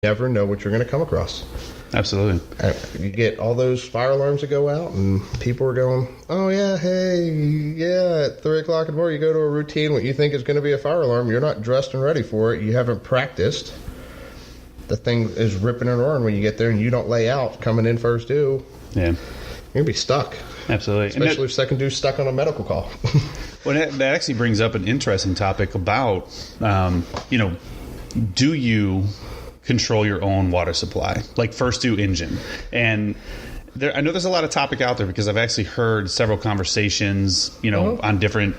never know what you're going to come across. Absolutely. You get all those fire alarms that go out, and people are going, oh, yeah, hey, yeah, at 3 o'clock in the morning, you go to a routine, what you think is going to be a fire alarm. You're not dressed and ready for it. You haven't practiced. The thing is ripping and roaring when you get there, and you don't lay out coming in first due. Yeah. You're going to be stuck. Absolutely. Especially if second dude's stuck on a medical call. Well, that actually brings up an interesting topic about, do you control your own water supply, like first due engine? And I know there's a lot of topic out there because I've actually heard several conversations, on different,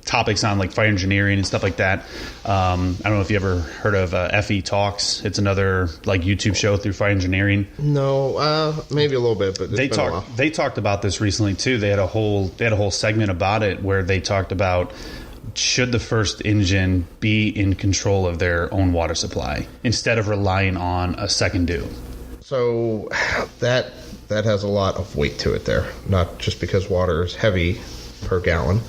topics on like fire engineering and stuff like that. I don't know if you ever heard of FE Talks. It's another like YouTube show through fire engineering. No, maybe a little bit, but they talked about this recently too. They had a whole segment about it where they talked about, should the first engine be in control of their own water supply instead of relying on a second due? So that has a lot of weight to it there, not just because water is heavy per gallon,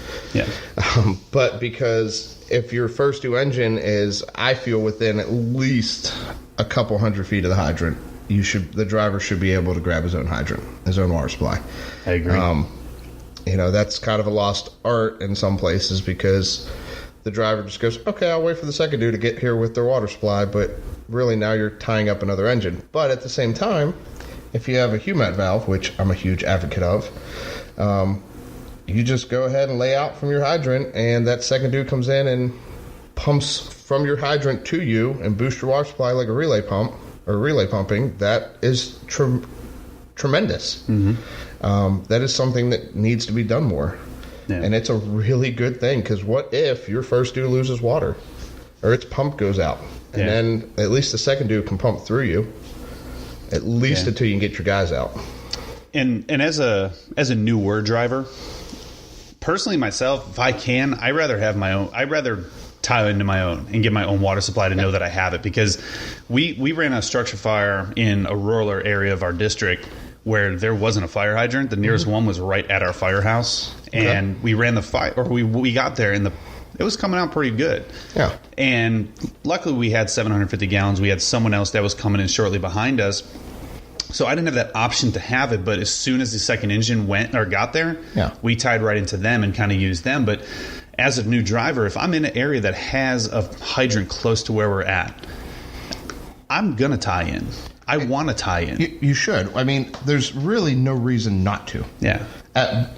but because if your first due engine is, I feel, within at least a couple 100 feet of the hydrant, the driver should be able to grab his own hydrant, his own water supply. I agree. That's kind of a lost art in some places because the driver just goes, okay, I'll wait for the second due to get here with their water supply, but really now you're tying up another engine. But at the same time, if you have a HUMAT valve, which I'm a huge advocate of, you just go ahead and lay out from your hydrant, and that second due comes in and pumps from your hydrant to you and boosts your water supply like a relay pump or relay pumping. That is tremendous. Mm-hmm. That is something that needs to be done more. Yeah. And it's a really good thing, because what if your first due loses water or its pump goes out? And then at least the second due can pump through you, at least until you can get your guys out. And as a newer driver, personally myself, if I can, I'd rather have my own. I'd rather tie into my own and get my own water supply to know that I have it, because we ran a structure fire in a rural area of our district where there wasn't a fire hydrant. The nearest one was right at our firehouse, and we ran the fire, or we got there and it was coming out pretty good. Yeah. And luckily we had 750 gallons. We had someone else that was coming in shortly behind us. So I didn't have that option to have it, but as soon as the second engine got there, we tied right into them and kind of used them. But as a new driver, if I'm in an area that has a hydrant close to where we're at, I'm going to tie in. I want to tie in. You should. I mean, there's really no reason not to. Yeah.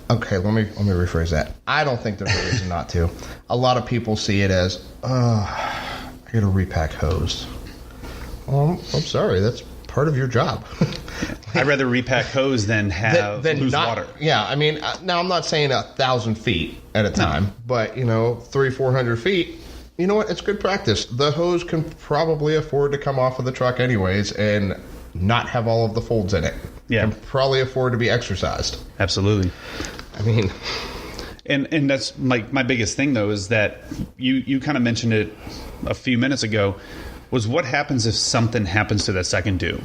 Okay, let me rephrase that. I don't think there's a reason not to. A lot of people see it as, I got to repack hose. I'm sorry, that's part of your job. I'd rather repack hose than lose water. Yeah, I mean, now I'm not saying 1,000 feet at a time, but 300-400 feet. You know what? It's good practice. The hose can probably afford to come off of the truck anyways and not have all of the folds in it. Yeah. And probably afford to be exercised. Absolutely. I mean, and that's my biggest thing though, is that you kind of mentioned it a few minutes ago, was what happens if something happens to that second due?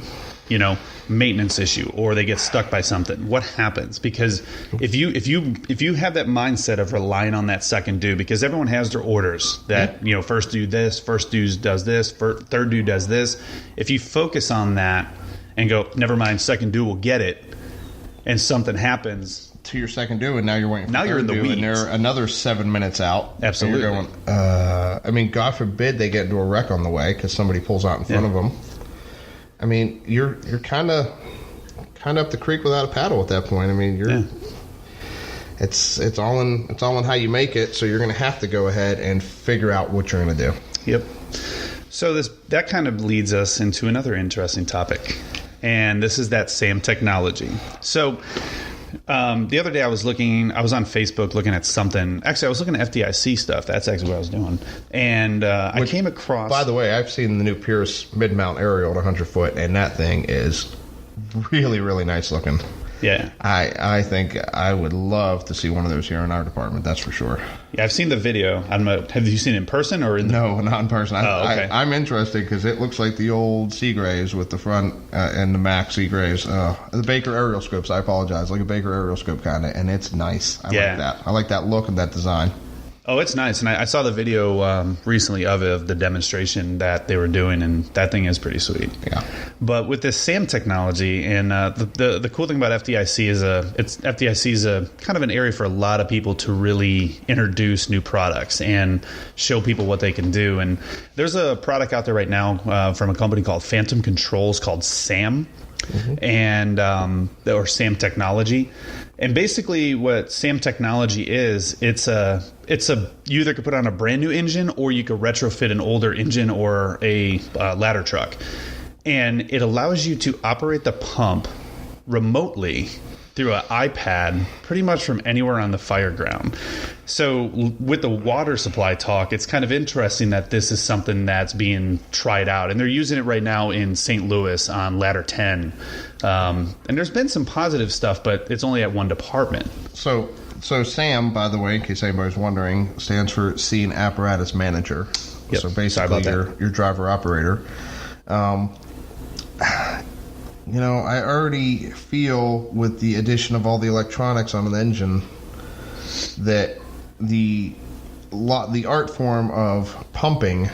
Maintenance issue, or they get stuck by something. What happens? Because if you have that mindset of relying on that second due, because everyone has their orders that first due this, first due does this, third due does this. If you focus on that and go, never mind, second due will get it, and something happens to your second due, and now you're waiting for you're in the weeds, and they're another 7 minutes out. Absolutely. So you're going, I mean, God forbid they get into a wreck on the way because somebody pulls out in front of them. I mean, you're kind of up the creek without a paddle at that point. I mean, it's all in how you make it. So you're going to have to go ahead and figure out what you're going to do. Yep. So that kind of leads us into another interesting topic, and this is that SAM technology. So the other day I was on Facebook looking at something. Actually, I was looking at FDIC stuff. That's actually what I was doing. And I came across... By the way, I've seen the new Pierce mid-mount aerial at 100 foot, and that thing is really, really nice looking. Yeah. I think I would love to see one of those here in our department, that's for sure. Yeah, I've seen the video. Have you seen it in person or in the... No, not in person. Okay. I'm interested because it looks like the old Seagraves with the front and the Mac Seagraves. The Baker aerial scopes, I apologize. Like a Baker aerial scope kind of, and it's nice. I like that. I like that look and that design. Oh, it's nice. And I saw the video recently of it, of the demonstration that they were doing, and that thing is pretty sweet. Yeah. But with this SAM technology, and the cool thing about FDIC is FDIC is a kind of an area for a lot of people to really introduce new products and show people what they can do. And there's a product out there right now from a company called Phantom Controls called SAM. And or SAM technology, and basically what SAM technology is, it's a you either could put on a brand new engine or you could retrofit an older engine or a ladder truck, and it allows you to operate the pump remotely through an iPad pretty much from anywhere on the fire ground. So with the water supply talk, it's kind of interesting that this is something that's being tried out. And they're using it right now in St. Louis on Ladder 10. And there's been some positive stuff, but it's only at one department. So SAM, by the way, in case anybody's wondering, stands for Scene Apparatus Manager. Yep. So basically your driver operator. You know, I already feel with the addition of all the electronics on an engine that the art form of pumping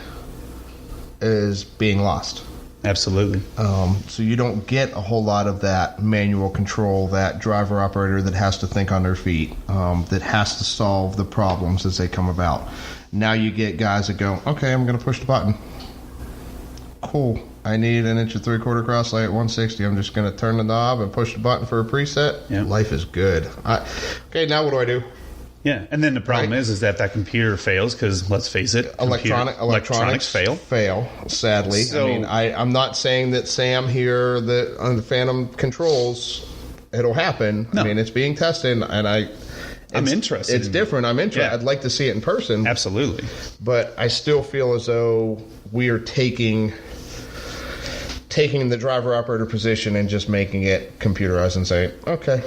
is being lost. Absolutely. So you don't get a whole lot of that manual control, that driver operator that has to think on their feet, that has to solve the problems as they come about. Now you get guys that go, okay, I'm going to push the button. Cool. I need an 1 3/4 cross lay at 160. I'm just going to turn the knob and push the button for a preset. Yeah. Life is good. Okay, now what do I do? Yeah, and then the problem is that computer fails because, let's face it, electronics fail. Sadly. So, I mean, I'm not saying that Sam here, on the Phantom Controls, it'll happen. No. I mean, it's being tested, and I'm interested. It's different. I'm interested. Yeah. I'd like to see it in person. Absolutely. But I still feel as though we are taking the driver operator position and just making it computerized and saying, okay,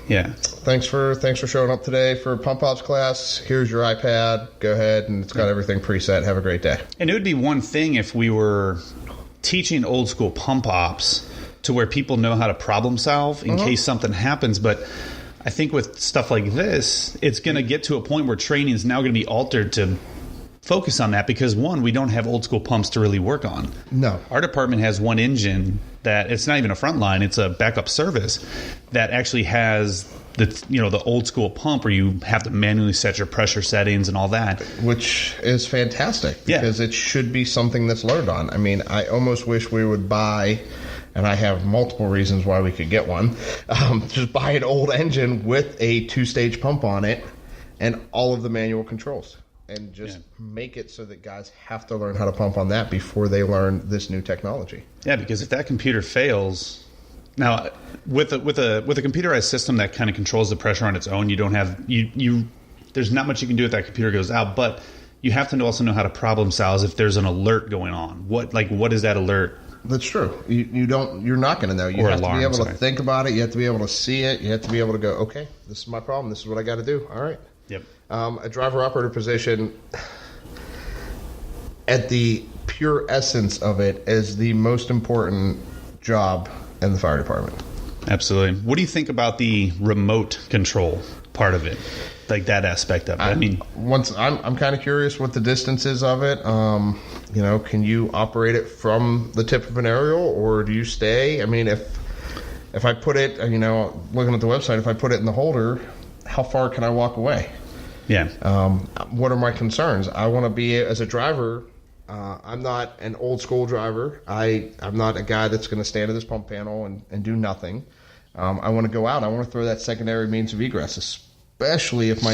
yeah, thanks for showing up today for pump ops class. Here's your iPad. Go ahead, and it's got everything preset. Have a great day. And it would be one thing if we were teaching old school pump ops to where people know how to problem solve in case something happens. But I think with stuff like this, it's going to get to a point where training is now going to be altered to focus on that because, one, we don't have old school pumps to really work on. No. Our department has one engine that it's not even a front line, it's a backup service that actually has the old school pump where you have to manually set your pressure settings and all that. Which is fantastic because it should be something that's learned on. I mean, I almost wish we would buy, and I have multiple reasons why we could get one, just buy an old engine with a 2-stage pump on it and all of the manual controls. And just make it so that guys have to learn how to pump on that before they learn this new technology. Yeah, because if that computer fails, now with a computerized system that kind of controls the pressure on its own, you don't have there's not much you can do if that computer goes out. But you have to also know how to problem solve if there's an alert going on. What is that alert? That's true. You're not going to know. You have to be able to think about it. You have to be able to see it. You have to be able to go, okay, this is my problem. This is what I got to do. All right. Yep. A driver operator position, at the pure essence of it, is the most important job in the fire department. Absolutely. What do you think about the remote control part of it, like that aspect of it? I'm kind of curious what the distance is of it. Can you operate it from the tip of an aerial, or do you stay? I mean, if I put it, looking at the website, if I put it in the holder, how far can I walk away? Yeah. What are my concerns? I want to be, as a driver, I'm not an old school driver. I'm not a guy that's going to stand at this pump panel and do nothing. I want to go out. I want to throw that secondary means of egress, especially if my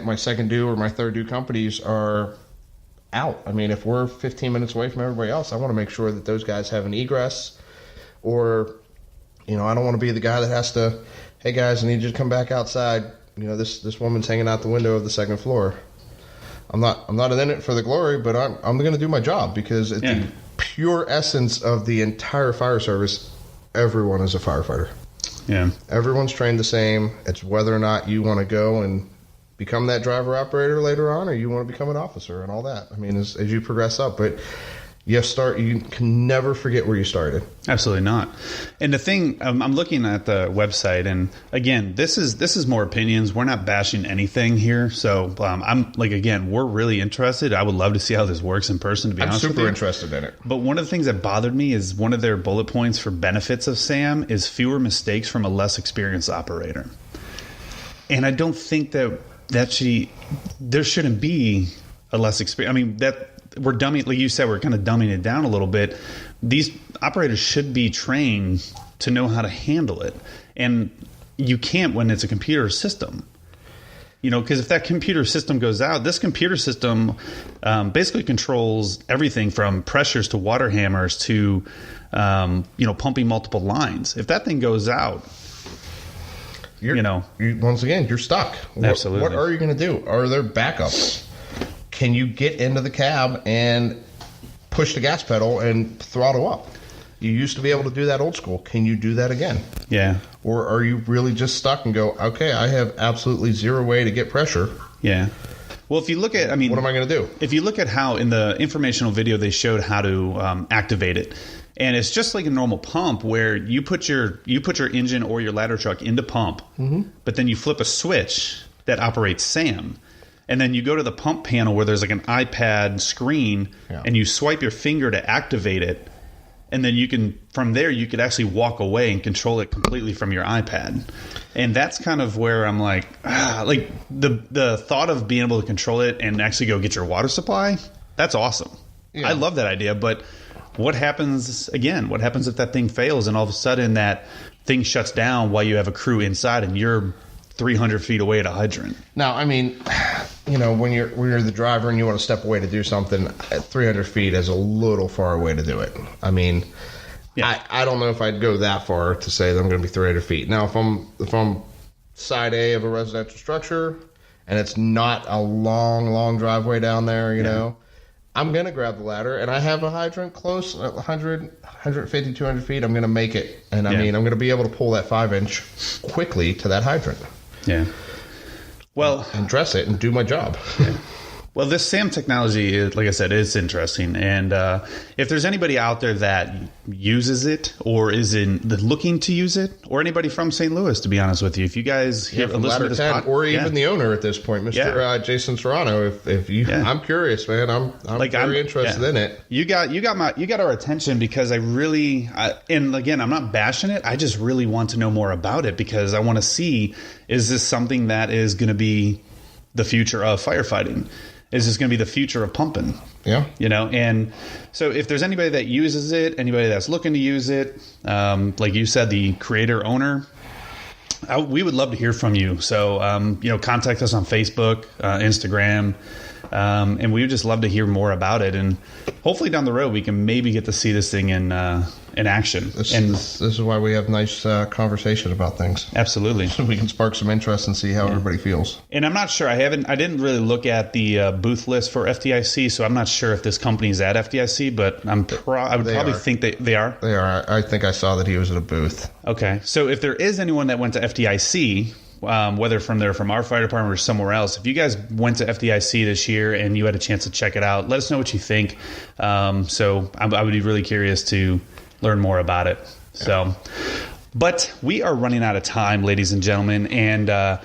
my second due or my third due companies are out. I mean, if we're 15 minutes away from everybody else, I want to make sure that those guys have an egress. Or, I don't want to be the guy that has to, hey guys, I need you to come back outside. This woman's hanging out the window of the second floor. I'm not in it for the glory, but I'm going to do my job because it's the pure essence of the entire fire service. Everyone is a firefighter. Yeah. Everyone's trained the same. It's whether or not you want to go and become that driver operator later on, or you want to become an officer and all that. I mean, as you progress up, but You can never forget where you started. Absolutely not. And the thing, I'm looking at the website, and again, this is more opinions. We're not bashing anything here. So I'm like, again, we're really interested. I would love to see how this works in person, to be honest with you. I'm super interested in it. But one of the things that bothered me is one of their bullet points for benefits of SAM is fewer mistakes from a less experienced operator. And I don't think that there shouldn't be a less experience. I mean, that we're dumbing, like you said, we're kind of dumbing it down a little bit. These operators should be trained to know how to handle it. And you can't when it's a computer system. Because if that computer system goes out, this computer system basically controls everything from pressures to water hammers to, pumping multiple lines. If that thing goes out, once again, you're stuck. Absolutely. What are you going to do? Are there backups? Can you get into the cab and push the gas pedal and throttle up? You used to be able to do that old school. Can you do that again? Yeah. Or are you really just stuck and go, okay, I have absolutely zero way to get pressure. Yeah. Well, if you look at, what am I going to do? If you look at how in the informational video they showed how to activate it, and it's just like a normal pump where you put your engine or your ladder truck into pump, but then you flip a switch that operates SAM. And then you go to the pump panel where there's like an iPad screen, and you swipe your finger to activate it. And then from there, you could actually walk away and control it completely from your iPad. And that's kind of where I'm like the thought of being able to control it and actually go get your water supply, that's awesome. Yeah. I love that idea. But what happens if that thing fails and all of a sudden that thing shuts down while you have a crew inside and you're 300 feet away at a hydrant? Now, when you're the driver and you want to step away to do something, at 300 feet is a little far away to do it. I don't know if I'd go that far to say that I'm going to be 300 feet. Now, if I'm side A of a residential structure and it's not a long driveway down there, you know, I'm going to grab the ladder, and I have a hydrant close at 100, 150, 200 feet. I'm going to make it. And I'm going to be able to pull that 5-inch quickly to that hydrant. Yeah. Well, and dress it and do my job. Yeah. Well, this SAM technology is, like I said, it's interesting. And if there's anybody out there that uses it or is looking to use it, or anybody from St. Louis, to be honest with you, if you guys listen to this podcast, or even the owner at this point, Mr. Jason Serrano, if you, I'm curious, man. I'm very interested in it. You got our attention because and again, I'm not bashing it. I just really want to know more about it because I want to see, is this something that is going to be the future of firefighting? Is this going to be the future of pumping? Yeah. And so if there's anybody that uses it, anybody that's looking to use it, like you said, the creator, owner, we would love to hear from you. So, contact us on Facebook, Instagram, and we would just love to hear more about it. And hopefully down the road, we can maybe get to see this thing in action. This is why we have nice conversation about things. Absolutely. So we can spark some interest and see how everybody feels. And I'm not sure. I didn't really look at the booth list for FDIC, so I'm not sure if this company is at FDIC, but I would probably think they are. They are. I think I saw that he was at a booth. Okay. So if there is anyone that went to FDIC, whether from our fire department or somewhere else, if you guys went to FDIC this year and you had a chance to check it out, let us know what you think. So I would be really curious to learn more about it. So, but we are running out of time, ladies and gentlemen, and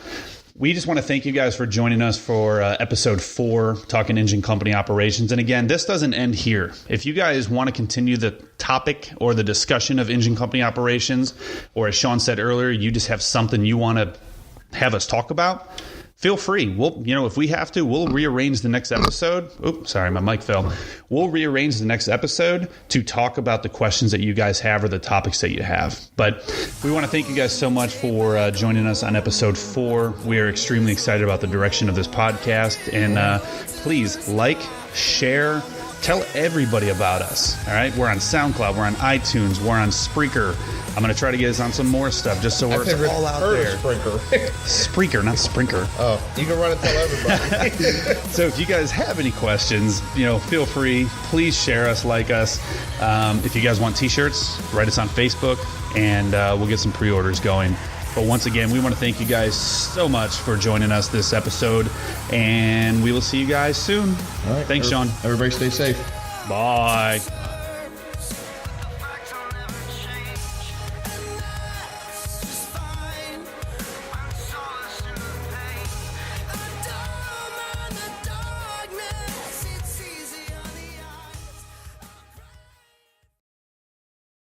we just want to thank you guys for joining us for episode 4, Talking Engine Company Operations. And again, this doesn't end here. If you guys want to continue the topic or the discussion of engine company operations, or as Sean said earlier, you just have something you want to have us talk about, feel free. We'll, if we have to, we'll rearrange the next episode. Oops, sorry, my mic fell. We'll rearrange the next episode to talk about the questions that you guys have or the topics that you have. But we want to thank you guys so much for joining us on episode 4. We are extremely excited about the direction of this podcast. And please share, tell everybody about us. All right, we're on SoundCloud, we're on iTunes, we're on Spreaker. I'm going to try to get us on some more stuff just so we're all out there. Spreaker, not Sprinker. Oh, you can run and tell everybody. So if you guys have any questions, feel free. Please share us, like us. If you guys want t-shirts, write us on Facebook, and we'll get some pre-orders going. But once again, we want to thank you guys so much for joining us this episode, and we will see you guys soon. All right. Thanks, Sean. Everybody stay safe. Bye.